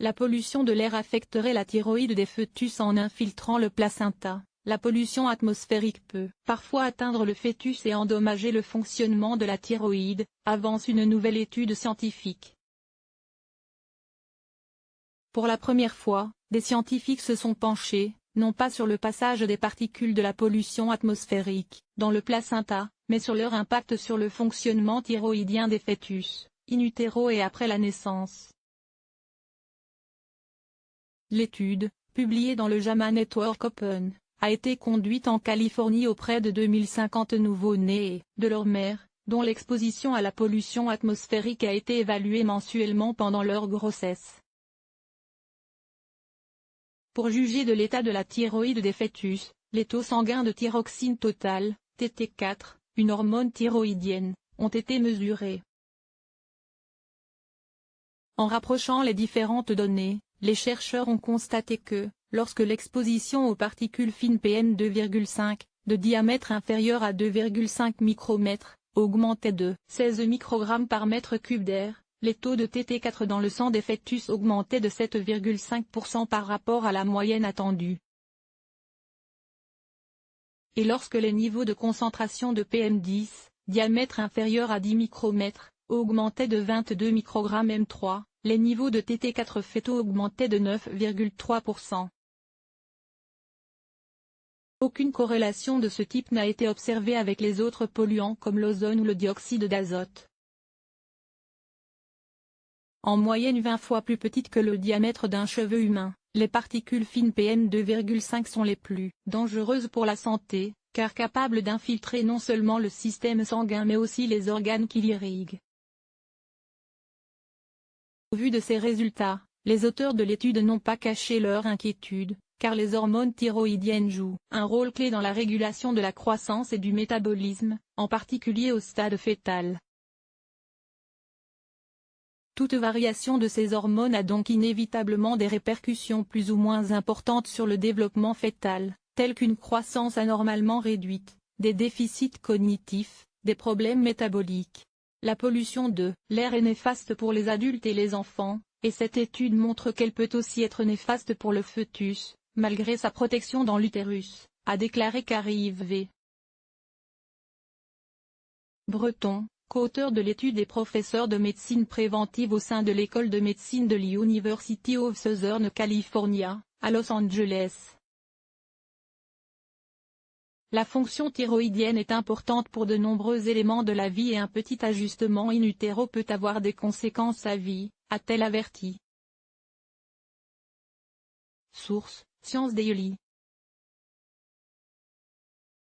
La pollution de l'air affecterait la thyroïde des fœtus en infiltrant le placenta. La pollution atmosphérique peut parfois atteindre le fœtus et endommager le fonctionnement de la thyroïde, avance une nouvelle étude scientifique. Pour la première fois, des scientifiques se sont penchés, non pas sur le passage des particules de la pollution atmosphérique dans le placenta, mais sur leur impact sur le fonctionnement thyroïdien des fœtus, in utero et après la naissance. L'étude, publiée dans le JAMA Network Open, a été conduite en Californie auprès de 2050 nouveau-nés et de leur mère, dont l'exposition à la pollution atmosphérique a été évaluée mensuellement pendant leur grossesse. Pour juger de l'état de la thyroïde des fœtus, les taux sanguins de thyroxine totale, TT4, une hormone thyroïdienne, ont été mesurés. En rapprochant les différentes données, les chercheurs ont constaté que, lorsque l'exposition aux particules fines PM2,5, de diamètre inférieur à 2,5 micromètres, augmentait de 16 microgrammes par mètre cube d'air, les taux de TT4 dans le sang des fœtus augmentaient de 7,5% par rapport à la moyenne attendue. Et lorsque les niveaux de concentration de PM10, diamètre inférieur à 10 micromètres, augmentaient de 22 microgrammes M3, les niveaux de TT4 fœtaux augmentaient de 9,3%. Aucune corrélation de ce type n'a été observée avec les autres polluants comme l'ozone ou le dioxyde d'azote. En moyenne 20 fois plus petites que le diamètre d'un cheveu humain, les particules fines PM2,5 sont les plus dangereuses pour la santé, car capables d'infiltrer non seulement le système sanguin mais aussi les organes qui l'irriguent. Au vu de ces résultats, les auteurs de l'étude n'ont pas caché leur inquiétude, car les hormones thyroïdiennes jouent un rôle clé dans la régulation de la croissance et du métabolisme, en particulier au stade fœtal. Toute variation de ces hormones a donc inévitablement des répercussions plus ou moins importantes sur le développement fœtal, telles qu'une croissance anormalement réduite, des déficits cognitifs, des problèmes métaboliques. La pollution de l'air est néfaste pour les adultes et les enfants, et cette étude montre qu'elle peut aussi être néfaste pour le fœtus, malgré sa protection dans l'utérus, a déclaré Carrie V. Breton, co-auteur de l'étude et professeur de médecine préventive au sein de l'école de médecine de l'University of Southern California, à Los Angeles. La fonction thyroïdienne est importante pour de nombreux éléments de la vie et un petit ajustement in utero peut avoir des conséquences à vie, a-t-elle averti. Source: Science Daily.